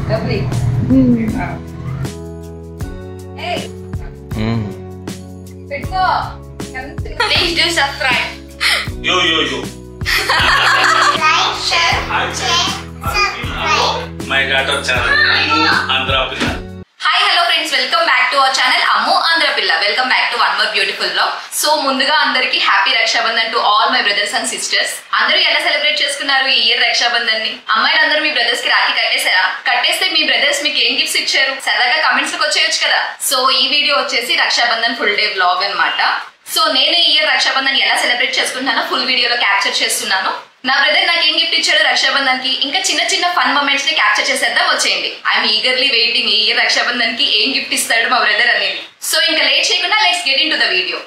Lovely. Hey. Please do subscribe. Yo. Like, share, subscribe. My daughter channel, Andhra Pilla. Hi, hello friends. Welcome back to our channel, Ammu Andhra Pilla. Welcome back to one more beautiful vlog. So, ముందుగా అందరికి happy Rakshabandhan to all my brothers and sisters. అందరూ ఎలా celebrate చేసుకున్నారు ఈ year Rakshabandhan ని? అమ్మాయిలందరూ మీ brothers కి రాఖీ కట్టేశారా? కట్టేస్తే మీ బ్రదర్స్ మీకు ఏం గిఫ్ట్స్ ఇచ్చారు? సరదాగా కమెంట్స్ కి వచ్చేయచ్చు కదా. సో ఈ వీడియో వచ్చేసి రక్షాబంధన్ ఫుల్ డే వ్లాగ్ అన్నమాట. సో నేను ఈ ఇయర్ రక్షాబంధన్ ఎలా సెలబ్రేట్ చేసుకుంటున్నానో ఫుల్ వీడియోలో క్యాప్చర్ చేస్తున్నాను. నా బ్రదర్ నాకు ఏం గిఫ్ట్ ఇచ్చాడు రక్షాబంధన్ కి, ఇంకా చిన్న చిన్న ఫన్ మూమెంట్స్ ని క్యాప్చర్ చేసేద్దాం వచ్చేయండి. ఐఎమ్ ఈగర్లీ వెయిటింగ్ ఈ ఇయర్ రక్షాబంధన్ కి ఏం గిఫ్ట్ ఇస్తాడు మా బ్రదర్ అనేది. సో ఇంకా లేట్ చేయకుండా let's get in to the video.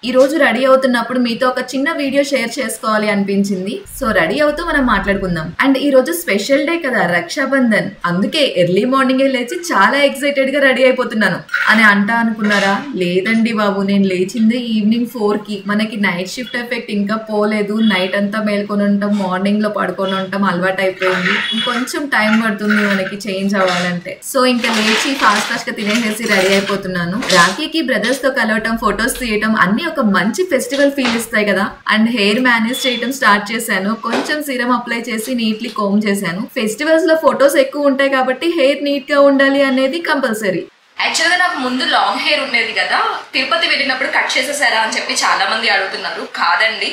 ఈ రోజు రెడీ అవుతున్నప్పుడు మీతో ఒక చిన్న వీడియో షేర్ చేసుకోవాలి అనిపించింది. సో రెడీ అవుతూ మనం మాట్లాడుకుందాం. అండ్ ఈ రోజు స్పెషల్ డే కదా, రక్షాబంధన్. అందుకే ఎర్లీ మార్నింగ్ లేచి చాలా ఎక్సైటెడ్ గా రెడీ అయిపోతున్నాను అని అనుకున్నారా? లేదండి బాబు, నేను లేచింది ఈవినింగ్ 4 కి. మనకి నైట్ షిఫ్ట్ ఎఫెక్ట్ ఇంకా పోలేదు. నైట్ అంతా మేల్కొని ఉంటాం, మార్నింగ్ లో పడుకొని ఉంటాం, అలవాటు అయిపోయింది. ఇంకొంచెం టైం పడుతుంది మనకి చేంజ్ అవ్వాలంటే. సో ఇంకా లేచి ఫాస్ట్ గా తినేసేసి రెడీ అయిపోతున్నాను. రాఖీకి బ్రదర్స్ తో కలవటం, ఫొటోస్ తీయటం అన్ని ఒక మంచి ఫెస్టివల్ ఫీల్ ఇస్తాయి కదా. అండ్ హెయిర్ మేనేజ్ చేయడం స్టార్ట్ చేశాను. కొంచెం సీరం అప్లై చేసి నీట్లీ కోమ్ చేశాను. ఫెస్టివల్స్ లో ఫొటోస్ ఎక్కువ ఉంటాయి కాబట్టి హెయిర్ నీట్ గా ఉండాలి అనేది కంపల్సరీ. యాక్చువల్ గా నాకు ముందు లాంగ్ హెయిర్ ఉండేది కదా, తిరుపతి వెళ్ళినప్పుడు కట్ చేసేసారా అని చెప్పి చాలా మంది అడుగుతున్నారు. కాదండి,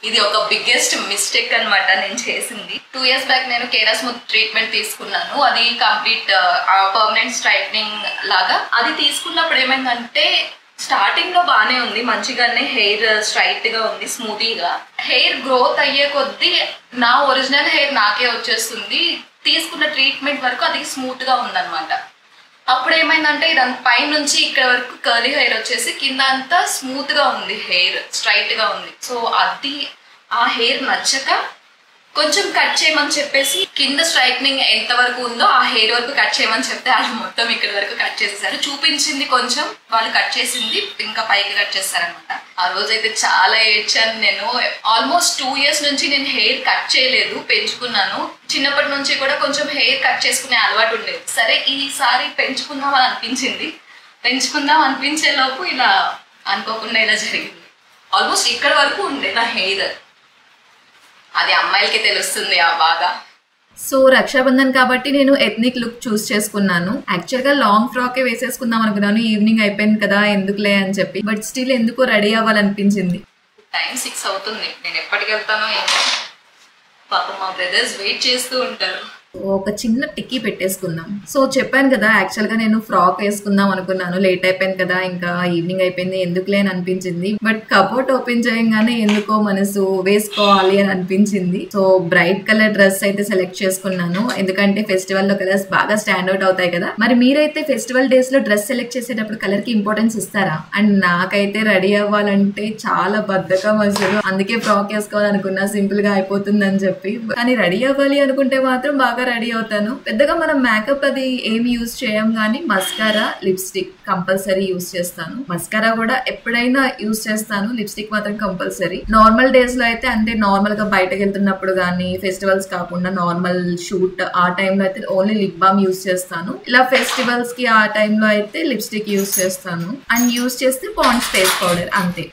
ఇది ఒక బిగ్గెస్ట్ మిస్టేక్ అన్నమాట నేను చేసింది. 2 years బ్యాక్ నేను కేరాస్మూత్ ట్రీట్మెంట్ తీసుకున్నాను. అది కంప్లీట్ పర్మనెంట్ స్ట్రైట్నింగ్ లాగా. అది తీసుకున్నప్పుడు ఏమైందంటే స్టార్టింగ్ లో బానే ఉంది, మంచిగానే హెయిర్ స్ట్రైట్ గా ఉంది, స్మూతీగా. హెయిర్ గ్రోత్ అయ్యే కొద్దీ నా ఒరిజినల్ హెయిర్ నాకే వచ్చేస్తుంది. తీసుకున్న ట్రీట్మెంట్ వరకు అది స్మూత్ గా ఉందన్నమాట. అప్పుడు ఏమైందంటే ఇదంతా పై నుంచి ఇక్కడ వరకు కర్లీ హెయిర్ వచ్చేసి కింద అంతా స్మూత్ గా ఉంది, హెయిర్ స్ట్రైట్ గా ఉంది. సో అది ఆ హెయిర్ నచ్చక కొంచెం కట్ చేయమని చెప్పేసి కింద స్ట్రైట్నింగ్ ఎంత వరకు ఉందో ఆ హెయిర్ వరకు కట్ చేయమని చెప్తే వాళ్ళు మొత్తం ఇక్కడ వరకు కట్ చేసేసారు. చూపించింది కొంచెం, వాళ్ళు కట్ చేసింది ఇంకా పైకి కట్ చేస్తారనమాట. ఆ రోజు అయితే చాలా ఏడ్చాను నేను. ఆల్మోస్ట్ 2 years నుంచి నేను హెయిర్ కట్ చేయలేదు, పెంచుకున్నాను. చిన్నప్పటి నుంచి కూడా కొంచెం హెయిర్ కట్ చేసుకునే అలవాటు ఉండేది. సరే ఈసారి పెంచుకుందాం అని అనిపించింది. పెంచుకుందాం అనిపించే లోపు ఇలా అనుకోకుండా ఇలా జరిగింది. ఆల్మోస్ట్ ఇక్కడ వరకు ఉండే నా హెయిర్. అది అమ్మాయిలకి తెలుస్తుంది ఆ బాధ. సో రక్షాబంధన్ కాబట్టి నేను ఎథ్నిక్ లుక్ చూస్ చేసుకున్నాను. యాక్చువల్ గా లాంగ్ ఫ్రాకే వేసేసుకుందాం అనుకున్నాను. ఈవినింగ్ అయిపోయింది కదా ఎందుకులే అని చెప్పి, బట్ స్టిల్ ఎందుకో రెడీ అవ్వాలనిపించింది. టైం 6 అవుతుంది. నేను ఎప్పటికి వెళ్తానో ఏమో. పాపం మా బ్రదర్స్ వెయిట్ చేస్తూ ఉంటారు. ఒక చిన్న టిక్కీ పెట్టేసుకుందాం. సో చెప్పాను కదా, యాక్చువల్ గా నేను ఫ్రాక్ వేసుకుందాం అనుకున్నాను. లేట్ అయిపోయింది కదా, ఇంకా ఈవినింగ్ అయిపోయింది, ఎందుకులే అని అనిపించింది. బట్ కబోర్డ్ ఓపెన్ చేయగానే ఎందుకో మనసు వేసుకోవాలి అని అనిపించింది. సో బ్రైట్ కలర్ డ్రెస్ అయితే సెలెక్ట్ చేసుకున్నాను, ఎందుకంటే ఫెస్టివల్ లో కలర్స్ బాగా స్టాండ్ అవుట్ అవుతాయి కదా. మరి మీరైతే ఫెస్టివల్ డేస్ లో డ్రెస్ సెలెక్ట్ చేసేటప్పుడు కలర్ కి ఇంపార్టెన్స్ ఇస్తారా? అండ్ నాకైతే రెడీ అవ్వాలంటే చాలా బద్ధకం అసలు. అందుకే ఫ్రాక్ వేసుకోవాలనుకున్నా, సింపుల్ గా అయిపోతుంది అని చెప్పి. కానీ రెడీ అవ్వాలి అనుకుంటే మాత్రం బాగా రెడీ అవుతాను. పెద్దగా మనం మేకప్ అది ఏమి యూజ్ చేయం, కానీ మస్కారా, లిప్స్టిక్ కంపల్సరీ యూజ్ చేస్తాను. మస్కారా కూడా ఎప్పుడైనా యూజ్ చేస్తాను, లిప్స్టిక్ మాత్రం కంపల్సరీ. నార్మల్ డేస్ లో అయితే, అంటే నార్మల్ గా బయటకు వెళ్తున్నప్పుడు కానీ, ఫెస్టివల్స్ కాకుండా నార్మల్ షూట్ ఆ టైంలో అయితే ఓన్లీ లిప్ బామ్ యూజ్ చేస్తాను. ఇలా ఫెస్టివల్స్ కి ఆ టైంలో అయితే లిప్స్టిక్ యూజ్ చేస్తాను. అండ్ యూజ్ చేస్తే పాండ్స్ ఫేస్ పౌడర్, అంతే.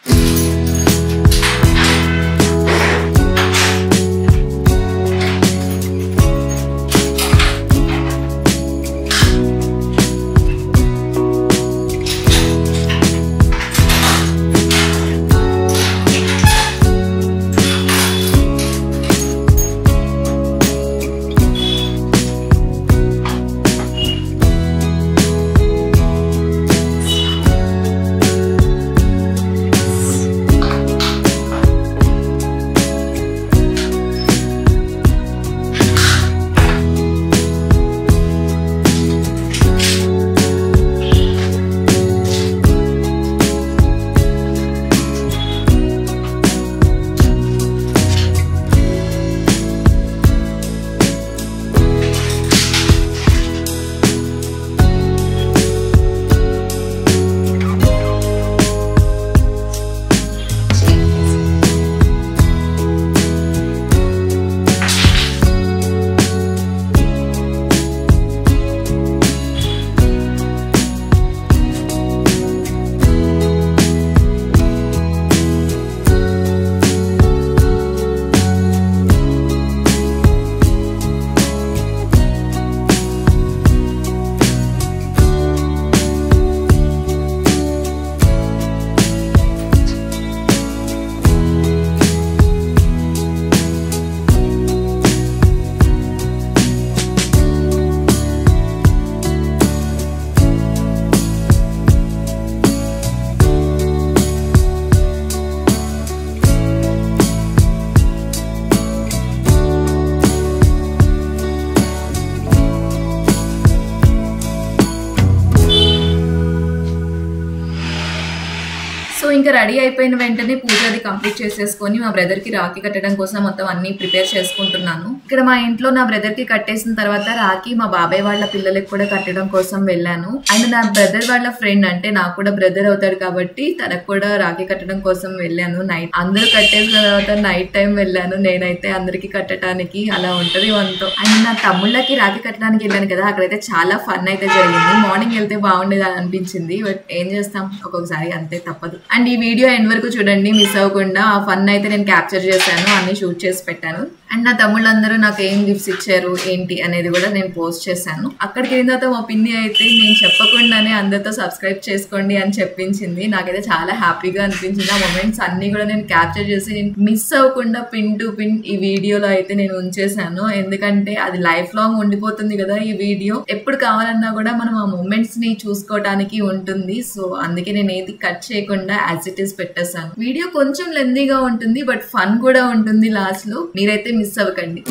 ఇంకా రెడీ అయిపోయిన వెంటనే పూజ అది కంప్లీట్ చేసేసుకొని మా బ్రదర్ కి రాఖీ కట్టడం కోసం మొత్తం అన్ని ప్రిపేర్ చేసుకుంటున్నాను. ఇక్కడ మా ఇంట్లో నా బ్రదర్ కి కట్టేసిన తర్వాత రాఖీ మా బాబాయ్ వాళ్ళ పిల్లలకి కూడా కట్టడం కోసం వెళ్ళాను. అండ్ నా బ్రదర్ వాళ్ళ ఫ్రెండ్, అంటే నాకు కూడా బ్రదర్ అవుతాడు కాబట్టి తనకు కూడా రాఖీ కట్టడం కోసం వెళ్ళాను. నైట్ అందరూ కట్టేసిన తర్వాత నైట్ టైం వెళ్ళాను నేనైతే అందరికి కట్టడానికి. అలా ఉంటది మనతో. అండ్ నా తమ్ముళ్ళకి రాఖీ కట్టడానికి వెళ్ళాను కదా, అక్కడైతే చాలా ఫన్ అయితే జరిగింది. మార్నింగ్ వెళ్తే బాగుండేది అని అనిపించింది, బట్ ఏం చేస్తాం ఒక్కొక్కసారి అంతే, తప్పదు. అండ్ ఈ వీడియో ఎండ్ వరకు చూడండి, మిస్ అవ్వకుండా. ఆ ఫన్ అయితే నేను క్యాప్చర్ చేశాను, అన్ని షూట్ చేసి పెట్టాను. అండ్ నా తమ్ముళ్ళందరూ నాకు ఏం గిఫ్ట్స్ ఇచ్చారు ఏంటి అనేది కూడా నేను పోస్ట్ చేశాను. అక్కడికి వెళ్ళిన తర్వాత మా పిన్ని అయితే నేను చెప్పకుండానే అందరితో సబ్స్క్రైబ్ చేసుకోండి అని చెప్పించింది. నాకైతే చాలా హ్యాపీగా అనిపించింది. ఆ మూమెంట్స్ అన్ని కూడా నేను క్యాప్చర్ చేసి నేను మిస్ అవ్వకుండా పిన్ టు పిన్ ఈ వీడియోలో అయితే నేను ఉంచేసాను. ఎందుకంటే అది లైఫ్ లాంగ్ ఉండిపోతుంది కదా ఈ వీడియో. ఎప్పుడు కావాలన్నా కూడా మనం ఆ మూమెంట్స్ ని చూసుకోవడానికి ఉంటుంది. సో అందుకే నేను ఏది కట్ చేయకుండా యాజ్ ఇట్ ఈస్ పెట్టేసాను. వీడియో కొంచెం లెందీగా ఉంటుంది, బట్ ఫన్ కూడా ఉంటుంది లాస్ట్ లో. మీరైతే మిస్ అవ్వకండి.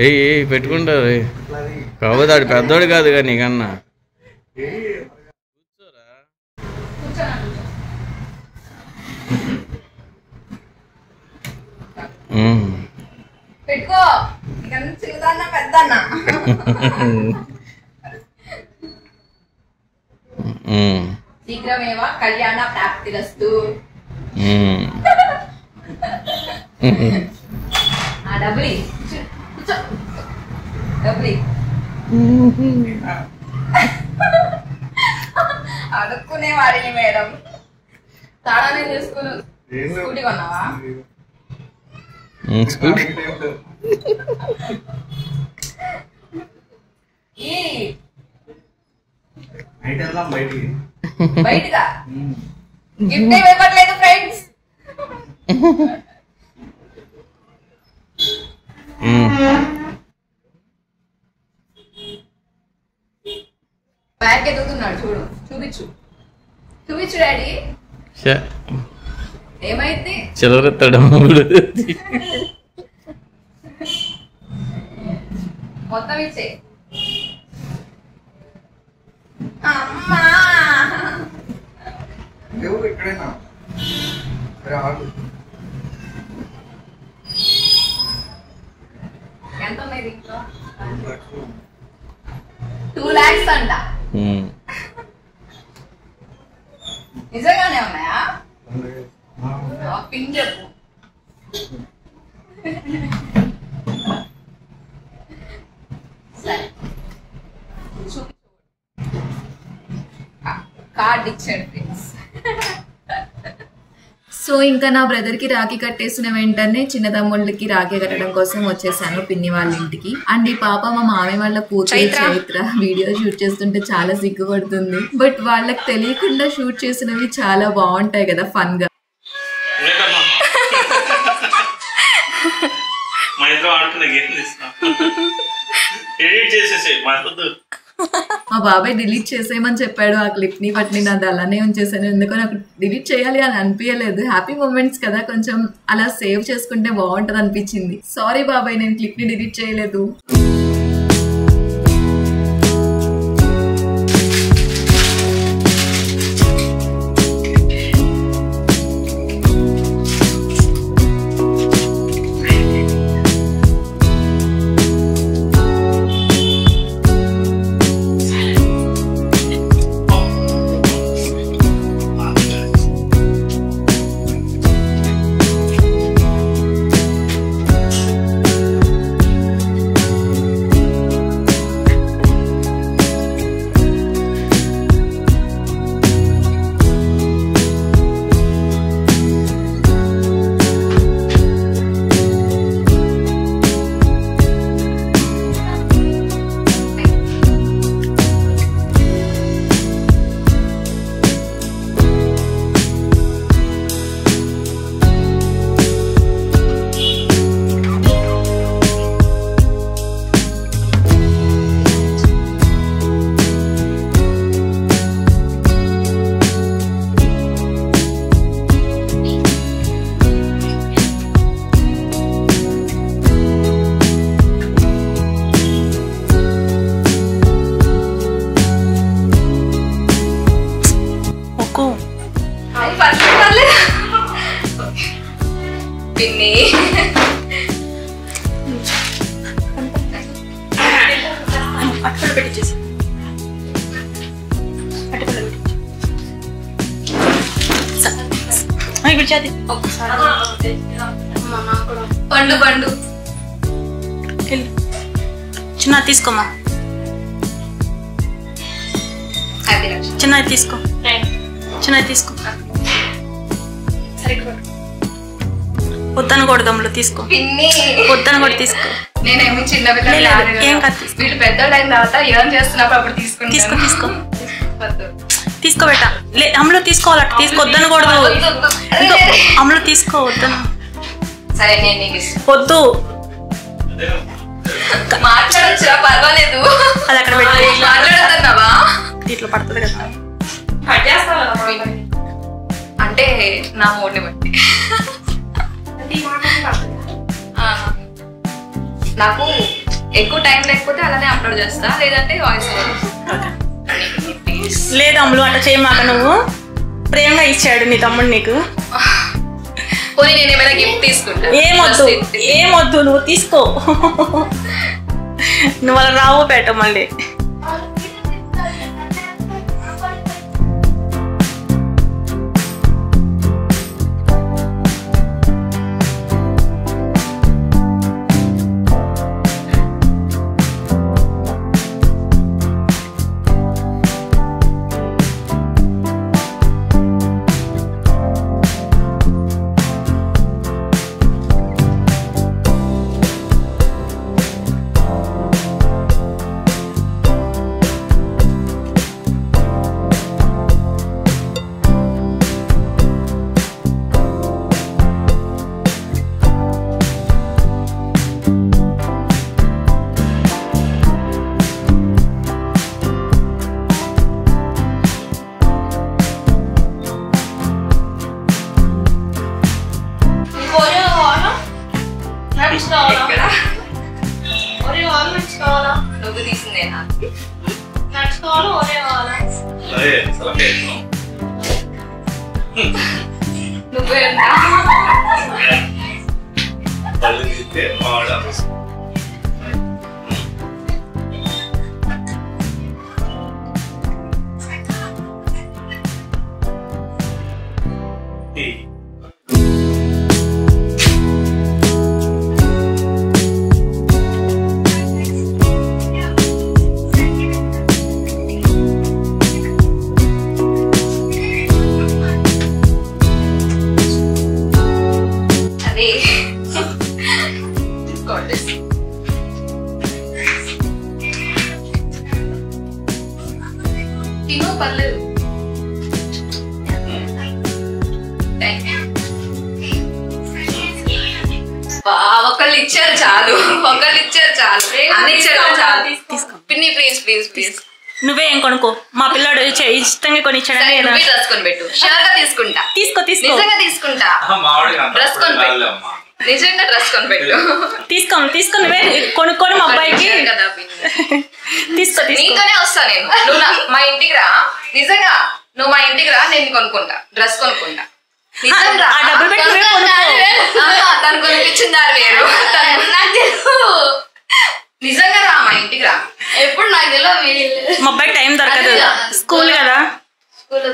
ఏ పెట్టుకుంటారు కాకపోతే ఆడు పెద్దోడు కాదుగా నీకన్నా. పెట్టుకో పెద్దన్న. శీఘ్రమేవ కళ్యాణ ప్రాప్తిరస్తు. డబ్బులి డబ్బులి అడుక్కునే వాడిని మేడం. తాడానే చేసుకుని స్కూటీ కొన్నావా? బయటగా గిఫ్ట్ ఏమి ఇవ్వట్లేదు ఫ్రెండ్స్. బ్యాగ్ ఎదుగుతున్నాడు చూడు. చూపించు చూపించు డాడీ. ఏమైంది? చిల్లరెత్తాడు మొత్తం ఇచ్చే. అమ్మా ఎంత ఉన్నాయి దీంట్లో? 2 lakhs అంట. నిజంగానే ఉన్నాయా? పిన్ చెప్పు. సరే కార్డ్ ఇచ్చాడు ఫ్రెండ్స్. సో ఇంకా నా బ్రదర్కి రాఖీ కట్టేసిన వెంటనే చిన్న తమ్ముళ్ళకి రాఖీ కట్టడం కోసం వచ్చేసాను పిన్ని వాళ్ళ ఇంటికి. అండ్ ఈ పాప మా మామయ్య వాళ్ళ కూతురు చైత్ర వీడియో షూట్ చేస్తుంటే చాలా సిగ్గుపడుతుంది. బట్ వాళ్ళకి తెలియకుండా షూట్ చేసినవి చాలా బాగుంటాయి కదా, ఫన్ గా. మా బాబాయ్ డిలీట్ చేసేయమని చెప్పాడు ఆ క్లిప్ ని, బట్ నేను అది అలానే ఉంచేసాను. ఎందుకో నాకు డిలీట్ చేయాలి అని అనిపించలేదు. హ్యాపీ మూమెంట్స్ కదా, కొంచెం అలా సేవ్ చేసుకుంటే బాగుంటది అనిపించింది. సారీ బాబాయ్, నేను క్లిప్ ని డిలీట్ చేయలేదు. పిన్ని అక్కడ పెట్టించేసి పండు పండు చిన్న తీసుకోమా, చిన్నది తీసుకో, చిన్నది తీసుకో. పొద్దున కూడా గమ్ములు తీసుకో, పొద్దున కూడా తీసుకో. నేనేమి చిన్న ఏం కాదు, వీళ్ళు పెద్దోళ్ళు అయిన తర్వాత ఏం చేస్తున్నప్పుడు అప్పుడు తీసుకుని తీసుకో తీసుకో తీసుకో బేట. లే అమలు తీసుకోవాలి, అట్లా తీసుకోవద్దని కూడదు. అమలు తీసుకో, వద్దను. సరే నేను నీకు వద్దు, మాట్లాడొచ్చురా పర్వాలేదు. అది అక్కడ పెట్టి మాట్లాడుతున్నావా? ఇట్లా పడుతుంది కదా, అంటే నా మూడ్ని బట్టి. నాకు ఎక్కువ టైం లేకపోతే అలానే అప్లోడ్ చేస్తా, లేదంటే వాయిస్ లేదు. అమ్ములు అట్లా చేయమాక, నువ్వు ప్రేమగా ఇచ్చాడు నీ తమ్ముడు నీకు. పోనీ నేను ఏమైనా గిఫ్ట్ తీసుకుంటా. ఏమొద్దు ఏమొద్దు, నువ్వు తీసుకో. నువ్వు అలా రావు పెట్ట మళ్ళీ. నువ్వు తీసిందేనా? నువ్వే తిను పర్లేదు. ఒకళ్ళు ఇచ్చారు చాలు, ఒకళ్ళు ఇచ్చారు చాలు, అన్ని ఇచ్చారు చాలు. పిన్ని ప్లీజ్ ప్లీజ్ ప్లీజ్ నువ్వే ఏం కొనుక్కో. మా పిల్లాడు ఇష్టంగా కొని ఇచ్చాడు. డ్రెస్ కొని పెట్టు. షూర్ గా తీసుకుంటా. తీసుకో తీసుకో, నిజంగా తీసుకుంటా. డ్రెస్ కొని పెట్టు, నిజంగా డ్రెస్ కొని పెట్టు. తీసుకో నువ్వే కొనుక్కొని మా అబ్బాయికి కదా. తీసుకో. నీతోనే వస్తా నేను. నువ్వు మా ఇంటికి రా, నిజంగా నువ్వు మా ఇంటికి రా, నేను కొనుక్కుంటా, డ్రెస్ కొనుక్కుంటా. నిజంగా డబ్బులు పెట్టి తను కొనిపించిందారు వేరు. నిజంగా రా, మా ఇంటికి రా. ఎప్పుడు నాకు తెలియదు. మా అబ్బాయికి టైం దొరకదు, స్కూల్ కదా. స్కూల్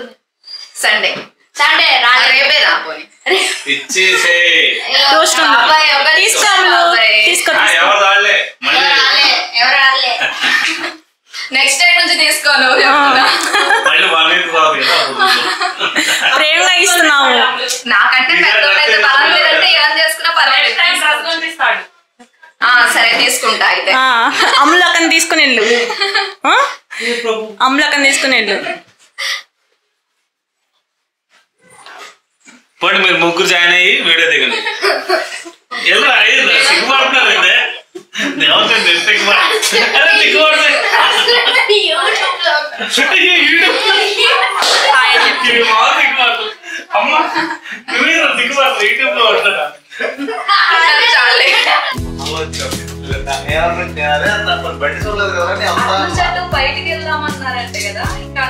సండే రేపే రా. పోనీ నెక్స్ట్ టైం నుంచి తీసుకోను. ప్రేమగా ఇస్తున్నావు. నాకంటే పెద్దోళ్ళైతే బలం లేదంటే ఏం చేసుకున్నా పర్వాలేదు. సరే తీసుకుంటా అయితే. అమ్ములకని తీసుకుని వెళ్ళు, అమ్ములకని తీసుకుని వెళ్ళు. పోండి మీరు ముగ్గురు జాయిన్ అయ్యి వీడియో దిగండి. సిగ్గుపడుతున్నారు. బయటికి వెళ్దామన్నారంటే కదా. ఇంకా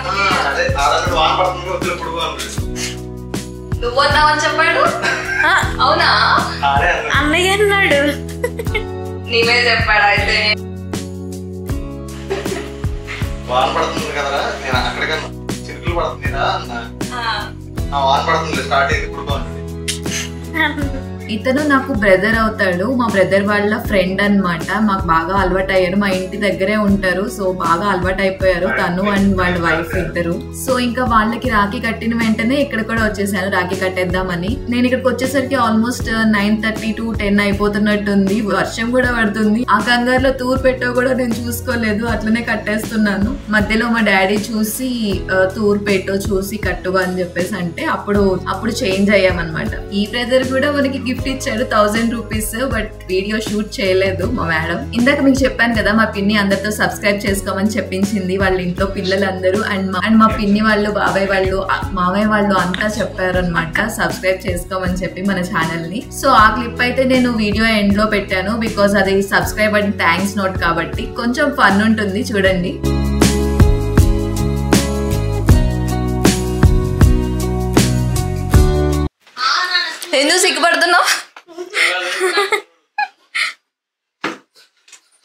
నువ్వన్నావని చెప్పాడు. అవునా? అన్నయ్య అన్నాడు. నీవే చెప్పాడు అయితే. వాన పడుతుంది కదరా, నేను అక్కడికన్నా చిరుకులు పడుతుందిరా అన్న. వాన పడుతుంది స్టార్ట్ అయింది ఇప్పుడు బాగుంటుంది. ఇతను నాకు బ్రదర్ అవుతాడు. మా బ్రదర్ వాళ్ళ ఫ్రెండ్ అన్నమాట. మాకు బాగా అలవాటు అయ్యారు. మా ఇంటి దగ్గరే ఉంటారు. సో బాగా అలవాటు అయిపోయారు తను అండ్ వాళ్ళ వైఫ్ ఇద్దరు. సో ఇంకా వాళ్ళకి రాఖీ కట్టిన వెంటనే ఇక్కడ కూడా వచ్చేసాను రాఖీ కట్టేద్దామని. నేను ఇక్కడికి వచ్చేసరికి ఆల్మోస్ట్ 9:30 to 10 అయిపోతున్నట్టుంది. వర్షం కూడా పడుతుంది. ఆ కంగారులో తూరు పెట్టో కూడా నేను చూసుకోలేదు, అట్లనే కట్టేస్తున్నాను. మధ్యలో మా డాడీ చూసి తూరు పెట్టో చూసి కట్టు అని చెప్పేసి అంటే అప్పుడు చేంజ్ అయ్యామన్నమాట. ఈ బ్రదర్ కూడా మనకి గిఫ్ట్ ఇచ్చాడు 1000 రూపీస్. బట్ వీడియో షూట్ చేయలేదు మా మేడం. ఇందాక మీకు చెప్పాను కదా, మా పిన్ని అందరితో సబ్స్క్రైబ్ చేసుకోమని చెప్పించింది. వాళ్ళ ఇంట్లో పిల్లలందరూ అండ్ మా పిన్ని వాళ్ళు, బాబాయ్ వాళ్ళు, మామయ్య వాళ్ళు అంతా చెప్పారు అనమాట సబ్స్క్రైబ్ చేసుకోమని చెప్పి మన ఛానల్ ని. సో ఆ క్లిప్ అయితే నేను వీడియో ఎండ్ లో పెట్టాను. బికాస్ అది సబ్స్క్రైబ్ అండ్ థ్యాంక్స్ నోట్ కాబట్టి కొంచెం ఫన్ ఉంటుంది, చూడండి. ఎందుకు సిగ్గుపడుతున్నావు?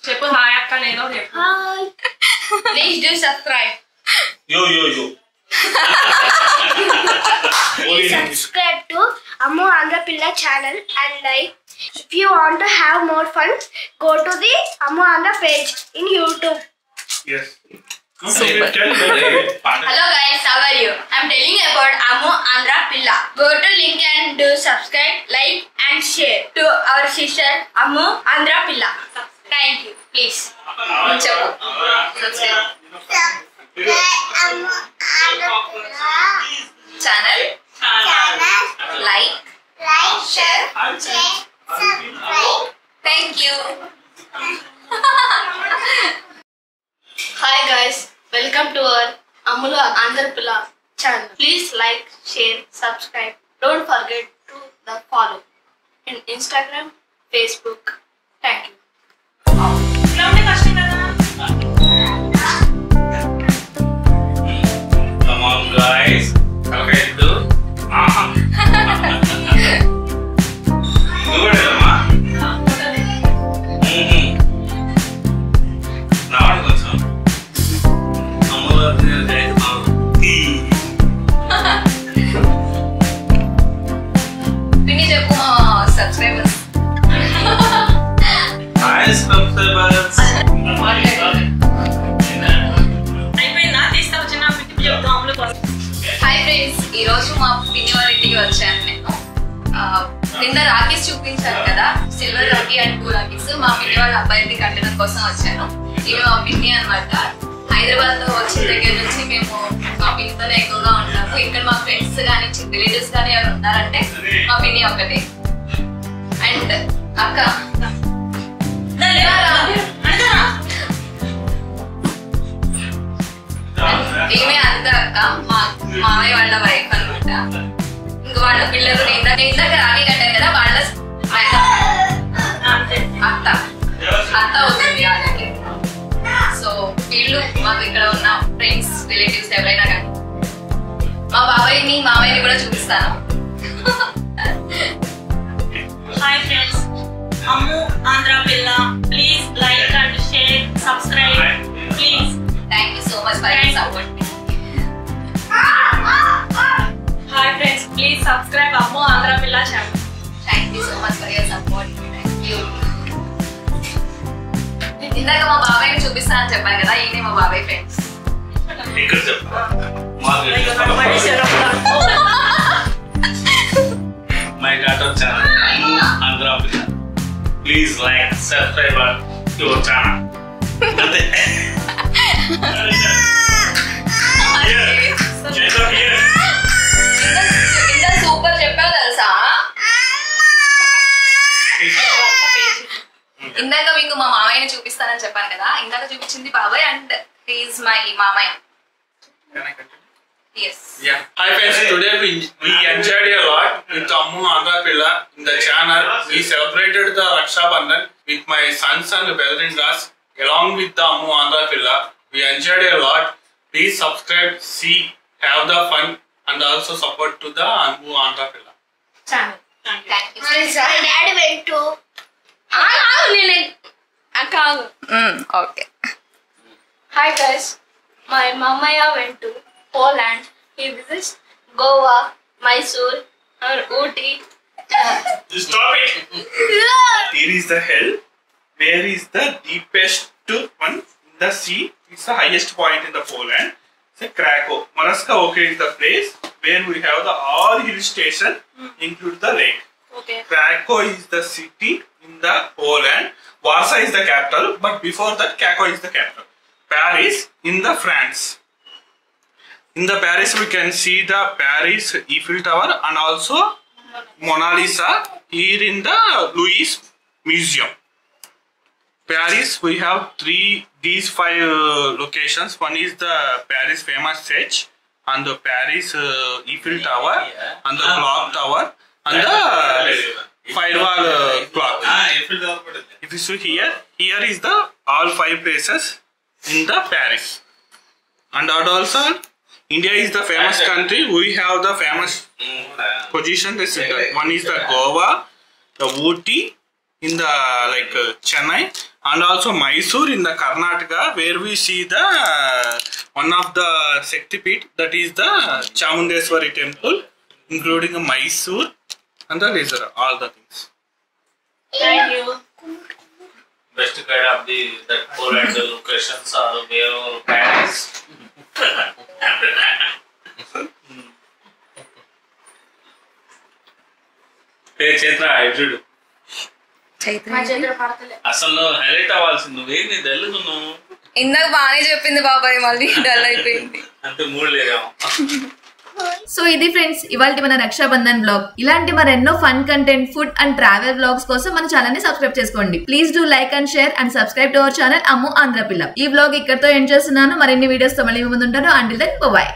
చెప్పు హాయ్ అక్క. నేను please do subscribe. Subscribe to Ammu Andhra Pilla channel and like. If you want to have more fun, go to the Ammu Andhra page in YouTube. Yes. Super. Hello guys, how are you? I'm telling about Ammu Andhra Pilla. Go to link and do subscribe, like and share to our sister Ammu Andhra Pilla. Thank you. Please. Subscribe. Ammu Andhra Pilla channel. Like, share, subscribe. Thank you. Hi guys, welcome to our Ammu Andhra Pilla channel. Please like, share, subscribe. Don't forget to follow in Instagram, Facebook. Thank you. Come on guys. Okay, do. చూడమ్మా. రావడం కొంచెం అమ్మవారి పిన్ని చెప్పు subscribers. Hi subscribers. అయిపోయిందా? తీస్తా వచ్చిన చెప్తాం అమ్ముల కోసం. హాయ్ ఫ్రెండ్స్, ఈ రోజు మా పిన్ని వాళ్ళ ఇంటికి వచ్చాను నేను. నిన్న రాఖీస్ చూపించాను కదా, సిల్వర్ రాఖీ అండ్ 2 రాఖీస్ మా పిన్ని వాళ్ళ అబ్బాయికి కట్టడం కోసం వచ్చాను. ఇవి మా పిన్ని అన్నమాట. హైదరాబాద్ లో వచ్చిన దగ్గర నుంచి మేము లోనే ఎక్కువగా ఉంటాము. ఇక్కడ మా ఫ్రెండ్స్ కానీ రిలేటివ్స్ కానీ ఎవరు ఉన్నారంటే మా పిన్ని ఒకటి. అండ్ అక్క ఏమే అంత అక్క మా మామయ్య వాళ్ళ వైఫ్ అనమాట. ఇంక వాళ్ళ పిల్లలు ఇందాక రాఖీ కట్టారు కదా, వాళ్ళ అత్త అవుతుంది వాళ్ళకి. సో వీళ్ళు మాకు ఇక్కడ ఉన్న ఫ్రెండ్స్ రిలేటివ్స్ ఎవరైనా కానీ మా బాబాయ్ని మామయ్యని కూడా చూపిస్తాను. Hi friends, Ammu Andhra Pilla. Please like and share, subscribe please. Thank you so much for your support. Hi friends, please subscribe Ammu Andhra Pilla channel. Thank you so much for your support. Thank you. ఇందాక మా బాబాయ్ని చూపిస్తాను అని చెప్పాను కదా, ఈయనే మా బాబాయ్ ఫ్రెండ్స్. ఇక్కడ చెప్పా my daughter channel Andhra Pilla. Please like subscribe your channel. అంతే. ఇంత సూపర్ చెప్పావు తెలుసా. ఇందాక మీకు మా మామయ్యని చూపిస్తానని చెప్పాను కదా, ఇందాక చూపించింది బాబాయ్ అండ్ హీఈస్ మై మామయ్య. Yes. Yeah. Hi friends, today we enjoyed a lot with Ammu Andhra Pilla in the channel. We celebrated the Raksha Bandhan with my sons and brother-in-laws along with the Ammu Andhra Pilla. We enjoyed a lot. Please subscribe, see, have the fun and also support to the Ammu Andhra Pilla channel. Thank you. My dad went to. Okay. Hi guys, my mamaya went to Poland. He visits Goa, Mysore, and Ooty. Stop it! Here is the hell. Where is the deepest one in the sea? It's the highest point in the Poland. It's Krakow. Maraska is the place where we have the all hill station, include the lake. Okay. Krakow is the city in the Poland. Warsaw is the capital, but before that Krakow is the capital. Paris in the France. In the Paris we can see the Paris Eiffel Tower and also Mona Lisa here in the Louis Museum. Paris we have these five locations. One is the Paris famous church and the Paris Eiffel Tower and the clock tower and the firewall clock. If you see here is the all five places in the Paris. And also India is the famous country. We have the famous position. One is the Goa, the Ooty in the Chennai, and also Mysore in the Karnataka, where we see the one of the Shakti Peeth, that is the Chamundeshwari temple, including Mysore and the laser, all the things. Thank you. Best guide of the Poland locations are where Paris. Chaitra చూడు My children partly. అసలు highlight అవ్వాల్సింది నువ్వేంది తెలుగు నువ్వు ఇందాక బాగానే చెప్పింది బాబాయ్, మళ్ళీ డల్ అయిపోయింది. అంతే మూడు లేదేమో. సో ఇది ఫ్రెండ్స్ ఇవాళ మన రక్షాబంధన్ బ్లాగ్. ఇలాంటి మరెన్నో fun content, food and travel blogs కోసం మన ఛానల్ ని సబ్స్క్రైబ్ చేసుకోండి. Please do like and share and subscribe to our channel Ammu Andhra Pilla. ఈ బ్లాగ్ ఇక్కడతో ఎండ్ చేస్తున్నాను. మరిన్ని వీడియోస్ తో మళ్ళీ ముందుంటాను. Until then by.